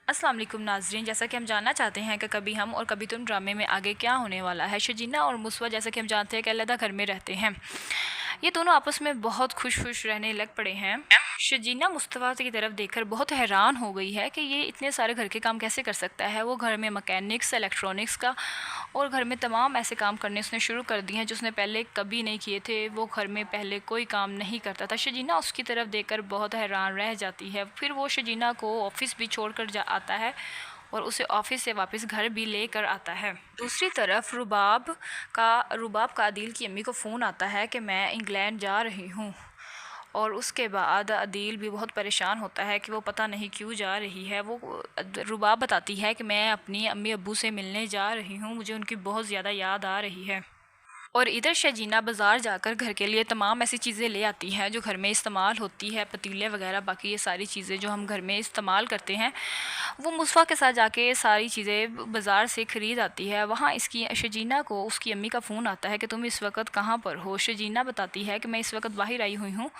अस्सलाम वालेकुम नाज़रीन, जैसा कि हम जानना चाहते हैं कि कभी हम और कभी तुम ड्रामे में आगे क्या होने वाला है। शजीना और मुस्वा, जैसा कि हम जानते हैं कि अलग घर में रहते हैं। ये दोनों आपस में बहुत खुश खुश रहने लग पड़े हैं। शजीना मुस्तफ़ा की तरफ देखकर बहुत हैरान हो गई है कि ये इतने सारे घर के काम कैसे कर सकता है। वो घर में मैकेनिक्स, इलेक्ट्रॉनिक्स का और घर में तमाम ऐसे काम करने उसने शुरू कर दिए हैं जो उसने पहले कभी नहीं किए थे। वो घर में पहले कोई काम नहीं करता था। शजीना उसकी तरफ देखकर बहुत हैरान रह जाती है। फिर वो शजीना को ऑफ़िस भी छोड़ कर आता है और उसे ऑफ़िस से वापस घर भी लेकर आता है। दूसरी तरफ रुबाब का अदील की अम्मी को फ़ोन आता है कि मैं इंग्लैंड जा रही हूँ। और उसके बाद अदील भी बहुत परेशान होता है कि वो पता नहीं क्यों जा रही है। वो रुबाब बताती है कि मैं अपनी अम्मी अब्बू से मिलने जा रही हूँ, मुझे उनकी बहुत ज़्यादा याद आ रही है। और इधर शजीना बाज़ार जाकर घर के लिए तमाम ऐसी चीज़ें ले आती हैं जो घर में इस्तेमाल होती है, पतीले वगैरह, बाकी ये सारी चीज़ें जो हम घर में इस्तेमाल करते हैं। वो मुस्वा के साथ जाके सारी चीज़ें बाज़ार से ख़रीद आती है। वहाँ इसकी शजीना को उसकी अम्मी का फ़ोन आता है कि तुम इस वक्त कहाँ पर हो। शजीना बताती है कि मैं इस वक्त बाहर आई हुई हूँ,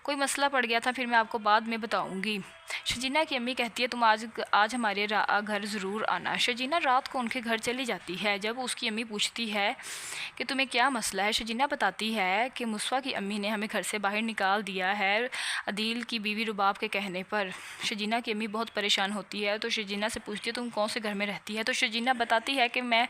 कोई मसला पड़ गया था, फिर मैं आपको बाद में बताऊंगी। शजीना की अम्मी कहती है तुम आज हमारे घर ज़रूर आना। शजीना रात को उनके घर चली जाती है। जब उसकी अम्मी पूछती है कि तुम्हें क्या मसला है, शजीना बताती है कि मुस्वा की अम्मी ने हमें घर से बाहर निकाल दिया है अदील की बीवी रुबाब के कहने पर। शजीना की अम्मी बहुत परेशान होती है तो शजीना से पूछती है तुम कौन से घर में रहती है। तो शजीना बताती है कि मैं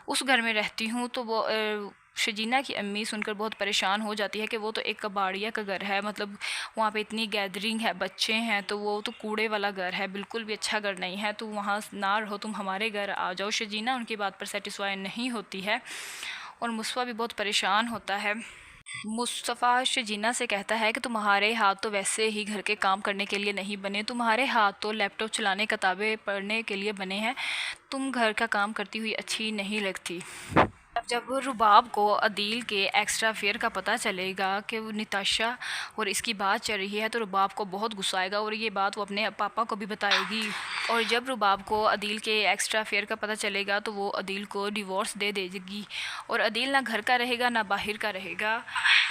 उस घर में रहती हूँ। तो वो शजीना की अम्मी सुनकर बहुत परेशान हो जाती है कि वो तो एक कबाड़िया का घर है, मतलब वहाँ पे इतनी गैदरिंग है, बच्चे हैं, तो वो तो कूड़े वाला घर है, बिल्कुल भी अच्छा घर नहीं है, तो वहाँ ना रहो, तुम हमारे घर आ जाओ। शजीना उनकी बात पर सेटिस्फाई नहीं होती है और मुस्वा भी बहुत परेशान होता है। मुस्तफ़ा शजीना से कहता है कि तुम्हारे हाथ तो वैसे ही घर के काम करने के लिए नहीं बने, तुम्हारे हाथ तो लैपटॉप चलाने, किताबें पढ़ने के लिए बने हैं, तुम घर का काम करती हुई अच्छी नहीं लगती। जब रुबाब को अदील के एक्स्ट्रा फेयर का पता चलेगा कि वो निताशा और इसकी बात चल रही है तो रुबाब को बहुत गुस्सा आएगा और ये बात वो अपने पापा को भी बताएगी। और जब रुबाब को अदील के एक्स्ट्रा फेयर का पता चलेगा तो वो अदील को डिवोर्स दे देगी और अदील ना घर का रहेगा ना बाहर का रहेगा।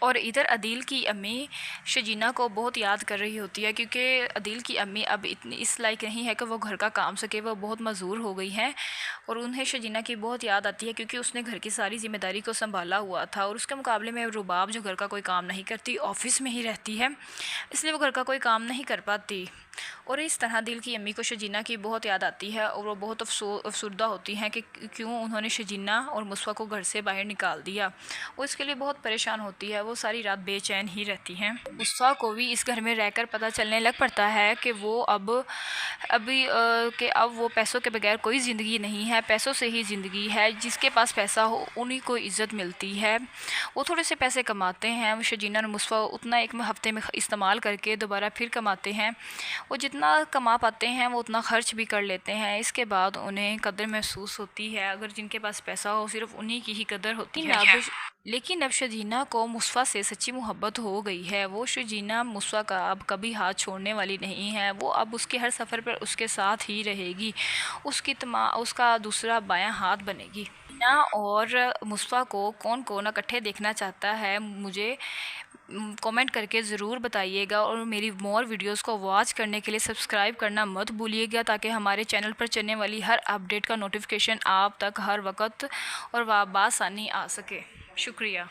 और इधर अदील की अम्मी शजीना को बहुत याद कर रही होती है क्योंकि अदील की अम्मी अब इतनी इस लायक नहीं है कि वो घर का काम सके, वो बहुत मजबूर हो गई हैं और उन्हें शजीना की बहुत याद आती है क्योंकि उसने घर की सारी जिम्मेदारी को संभाला हुआ था और उसके मुकाबले में रुबाब जो घर का कोई काम नहीं करती, ऑफ़िस में ही रहती है, इसलिए वो घर का कोई काम नहीं कर पाती। और इस तरह दिल की अम्मी को शजीना की बहुत याद आती है और वो बहुत अफसुर्दा होती हैं कि क्यों उन्होंने शजीना और मुस्वा को घर से बाहर निकाल दिया। वो इसके लिए बहुत परेशान होती है, वो सारी रात बेचैन ही रहती हैं। मुस्वा को भी इस घर में रहकर पता चलने लग पड़ता है कि वो अब वो पैसों के बगैर कोई ज़िंदगी नहीं है, पैसों से ही ज़िंदगी है। जिसके पास पैसा हो उन्हीं को इज़्ज़त मिलती है। वो थोड़े से पैसे कमाते हैं, शजीना और मुस्वा उतना एक हफ़्ते में इस्तेमाल करके दोबारा फिर कमाते हैं। वो जितना कमा पाते हैं वो उतना ख़र्च भी कर लेते हैं। इसके बाद उन्हें कदर महसूस होती है, अगर जिनके पास पैसा हो सिर्फ उन्हीं की ही कदर होती है। लेकिन अब शजीना को मुस्वा से सच्ची मोहब्बत हो गई है। वो शजीना मुस्वा का अब कभी हाथ छोड़ने वाली नहीं है। वो अब उसके हर सफ़र पर उसके साथ ही रहेगी, उसका दूसरा बायां हाथ बनेगी। शजीना और मुस्वा को कौन कौन इकट्ठे देखना चाहता है मुझे कमेंट करके ज़रूर बताइएगा और मेरी मोर वीडियोस को वॉच करने के लिए सब्सक्राइब करना मत भूलिएगा ताकि हमारे चैनल पर चलने वाली हर अपडेट का नोटिफिकेशन आप तक हर वक्त और बासानी आ सके। शुक्रिया।